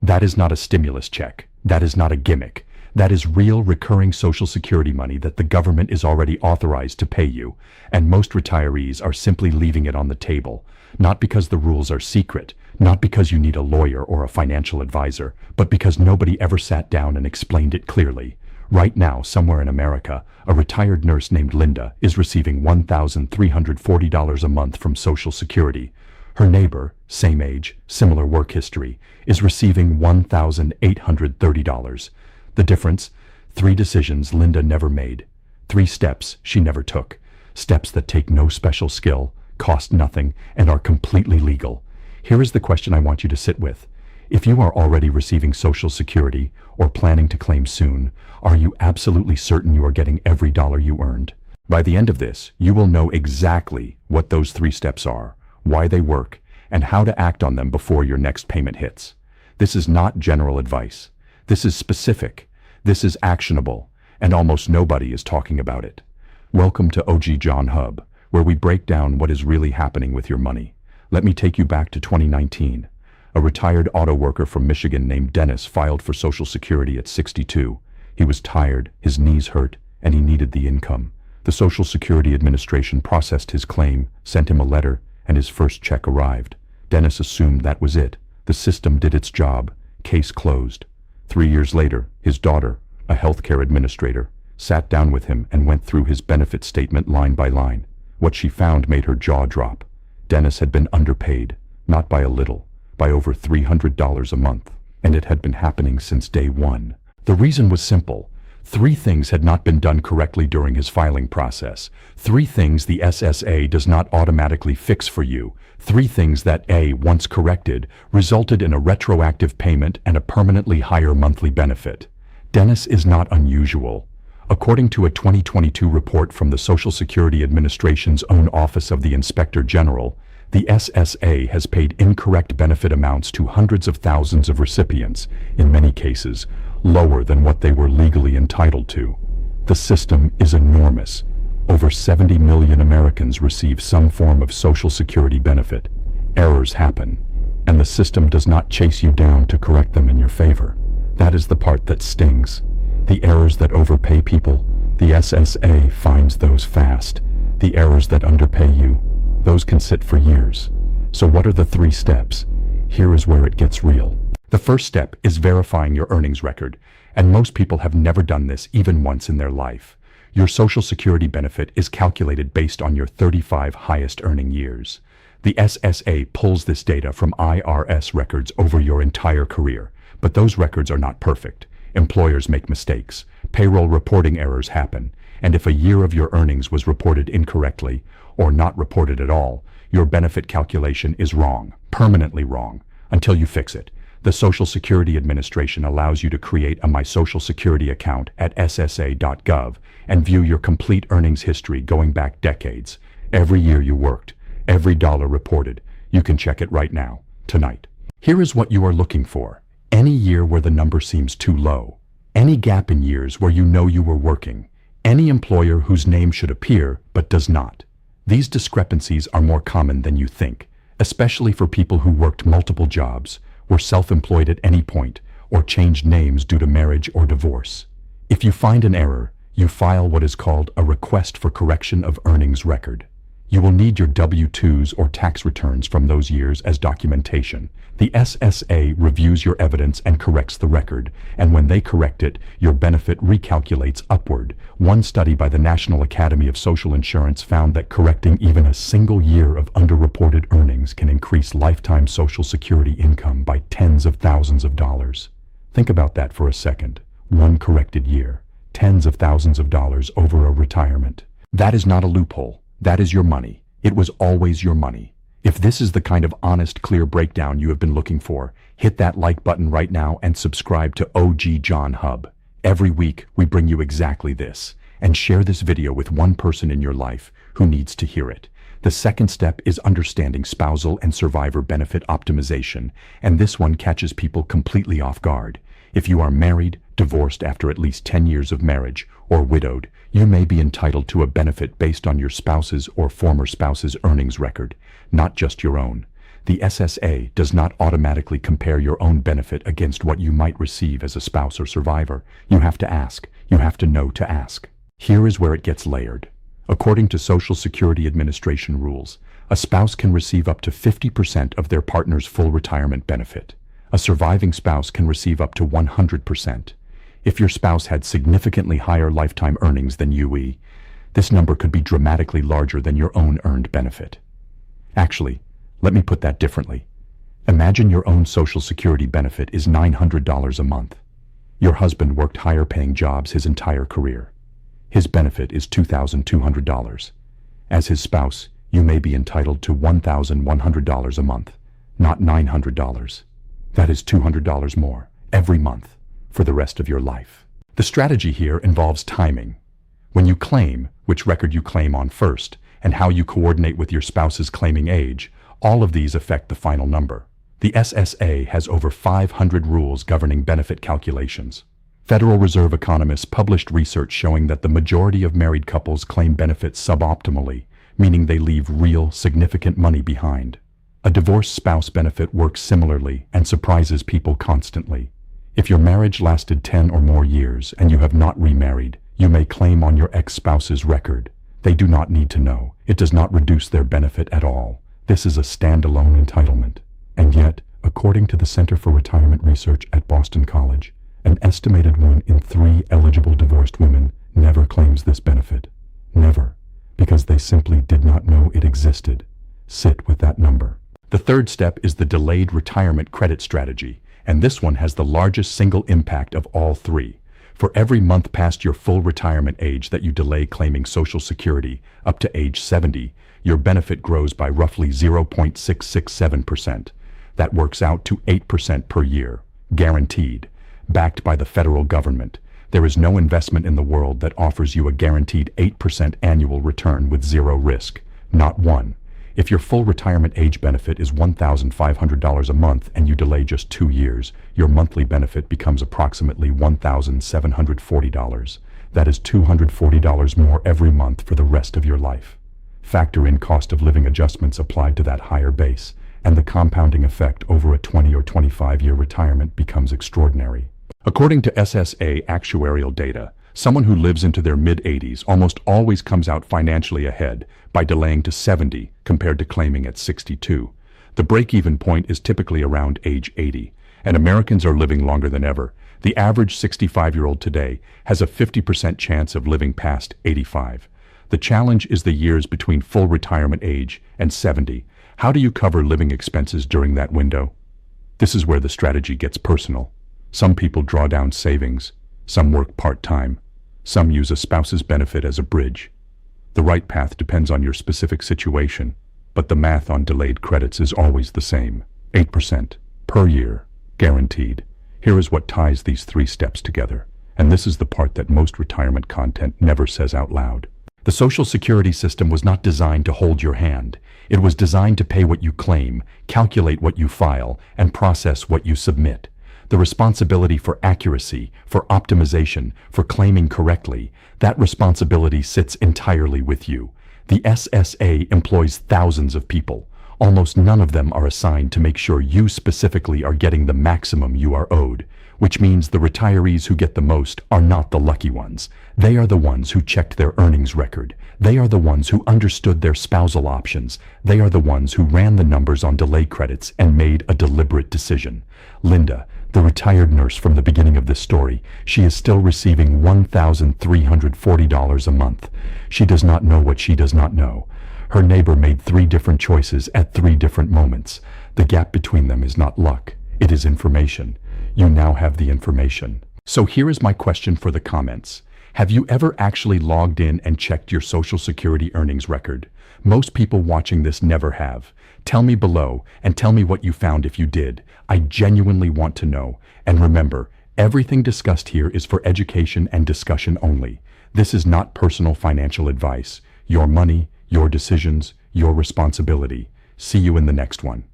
That is not a stimulus check. That is not a gimmick. That is real recurring Social Security money that the government is already authorized to pay you, and most retirees are simply leaving it on the table, not because the rules are secret, not because you need a lawyer or a financial advisor, but because nobody ever sat down and explained it clearly. Right now, somewhere in America, a retired nurse named Linda is receiving $1,340 a month from Social Security. Her neighbor, same age, similar work history, is receiving $1,830. The difference? 3 decisions Linda never made. 3 steps she never took. Steps that take no special skill, cost nothing, and are completely legal. Here is the question I want you to sit with. If you are already receiving Social Security or planning to claim soon, are you absolutely certain you are getting every dollar you earned? By the end of this, you will know exactly what those 3 steps are, why they work, and how to act on them before your next payment hits. This is not general advice. This is specific. This is actionable, and almost nobody is talking about it. Welcome to OG John Hub, where we break down what is really happening with your money. Let me take you back to 2019. A retired auto worker from Michigan named Dennis filed for Social Security at 62. He was tired, his knees hurt, and he needed the income. The Social Security Administration processed his claim, sent him a letter, and his first check arrived. Dennis assumed that was it. The system did its job. Case closed. 3 years later, his daughter, a healthcare administrator, sat down with him and went through his benefit statement line by line. What she found made her jaw drop. Dennis had been underpaid, not by a little, by over $300 a month, and it had been happening since day one. The reason was simple. 3 things had not been done correctly during his filing process. 3 things the SSA does not automatically fix for you. 3 things that A, once corrected, resulted in a retroactive payment and a permanently higher monthly benefit. Dennis is not unusual. According to a 2022 report from the Social Security Administration's own Office of the Inspector General, the SSA has paid incorrect benefit amounts to hundreds of thousands of recipients, in many cases, lower than what they were legally entitled to. The system is enormous. Over 70 million Americans receive some form of Social Security benefit. Errors happen, and the system does not chase you down to correct them in your favor. That is the part that stings. The errors that overpay people, the SSA finds those fast. The errors that underpay you, those can sit for years. So what are the 3 steps? Here is where it gets real. The first step is verifying your earnings record, and most people have never done this even once in their life. Your Social Security benefit is calculated based on your 35 highest earning years. The SSA pulls this data from IRS records over your entire career, but those records are not perfect. Employers make mistakes. Payroll reporting errors happen, and if a year of your earnings was reported incorrectly, or not reported at all, your benefit calculation is wrong, permanently wrong, until you fix it. The Social Security Administration allows you to create a My Social Security account at ssa.gov and view your complete earnings history going back decades. Every year you worked, every dollar reported. You can check it right now, tonight. Here is what you are looking for. Any year where the number seems too low. Any gap in years where you know you were working. Any employer whose name should appear but does not. These discrepancies are more common than you think, especially for people who worked multiple jobs, were self-employed at any point, or changed names due to marriage or divorce. If you find an error, you file what is called a request for correction of earnings record. You will need your W-2s or tax returns from those years as documentation. The SSA reviews your evidence and corrects the record, and when they correct it, your benefit recalculates upward. One study by the National Academy of Social Insurance found that correcting even a single year of underreported earnings can increase lifetime Social Security income by tens of thousands of dollars. Think about that for a second. One corrected year, tens of thousands of dollars over a retirement. That is not a loophole. That is your money. It was always your money. If this is the kind of honest, clear breakdown you have been looking for, hit that like button right now and subscribe to OG John Hub. Every week, we bring you exactly this, and share this video with one person in your life who needs to hear it. The second step is understanding spousal and survivor benefit optimization, and this one catches people completely off guard. If you are married, divorced after at least 10 years of marriage, or widowed, you may be entitled to a benefit based on your spouse's or former spouse's earnings record, not just your own. The SSA does not automatically compare your own benefit against what you might receive as a spouse or survivor. You have to ask. You have to know to ask. Here is where it gets layered. According to Social Security Administration rules, a spouse can receive up to 50% of their partner's full retirement benefit. A surviving spouse can receive up to 100%. If your spouse had significantly higher lifetime earnings than you, this number could be dramatically larger than your own earned benefit. Actually, let me put that differently. Imagine your own Social Security benefit is $900 a month. Your husband worked higher-paying jobs his entire career. His benefit is $2,200. As his spouse, you may be entitled to $1,100 a month, not $900. That is $200 more every month for the rest of your life. The strategy here involves timing. When you claim, which record you claim on first, and how you coordinate with your spouse's claiming age, all of these affect the final number. The SSA has over 500 rules governing benefit calculations. Federal Reserve economists published research showing that the majority of married couples claim benefits suboptimally, meaning they leave real, significant money behind. A divorced spouse benefit works similarly and surprises people constantly. If your marriage lasted 10 or more years and you have not remarried, you may claim on your ex-spouse's record. They do not need to know. It does not reduce their benefit at all. This is a standalone entitlement. And yet, according to the Center for Retirement Research at Boston College, an estimated 1 in 3 eligible divorced women never claims this benefit. Never. Because they simply did not know it existed. Sit with that number. The third step is the delayed retirement credit strategy, and this one has the largest single impact of all three. For every month past your full retirement age that you delay claiming Social Security up to age 70, your benefit grows by roughly 0.667%. That works out to 8% per year, guaranteed, backed by the federal government. There is no investment in the world that offers you a guaranteed 8% annual return with zero risk. Not one. If your full retirement age benefit is $1,500 a month and you delay just 2 years, your monthly benefit becomes approximately $1,740. That is $240 more every month for the rest of your life. Factor in cost of living adjustments applied to that higher base, and the compounding effect over a 20 or 25-year retirement becomes extraordinary. According to SSA actuarial data, someone who lives into their mid-80s almost always comes out financially ahead by delaying to 70 compared to claiming at 62. The break-even point is typically around age 80, and Americans are living longer than ever. The average 65-year-old today has a 50% chance of living past 85. The challenge is the years between full retirement age and 70. How do you cover living expenses during that window? This is where the strategy gets personal. Some people draw down savings. Some work part-time. Some use a spouse's benefit as a bridge. The right path depends on your specific situation, but the math on delayed credits is always the same. 8% per year, guaranteed. Here is what ties these three steps together, and this is the part that most retirement content never says out loud. The Social Security system was not designed to hold your hand. It was designed to pay what you claim, calculate what you file, and process what you submit. The responsibility for accuracy, for optimization, for claiming correctly, that responsibility sits entirely with you. The SSA employs thousands of people. Almost none of them are assigned to make sure you specifically are getting the maximum you are owed, which means the retirees who get the most are not the lucky ones. They are the ones who checked their earnings record. They are the ones who understood their spousal options. They are the ones who ran the numbers on delay credits and made a deliberate decision. Linda, the retired nurse from the beginning of this story, she is still receiving $1,340 a month. She does not know what she does not know. Her neighbor made 3 different choices at 3 different moments. The gap between them is not luck. It is information. You now have the information. So here is my question for the comments. Have you ever actually logged in and checked your Social Security earnings record? Most people watching this never have. Tell me below and tell me what you found if you did. I genuinely want to know. And remember, everything discussed here is for education and discussion only. This is not personal financial advice. Your money, your decisions, your responsibility. See you in the next one.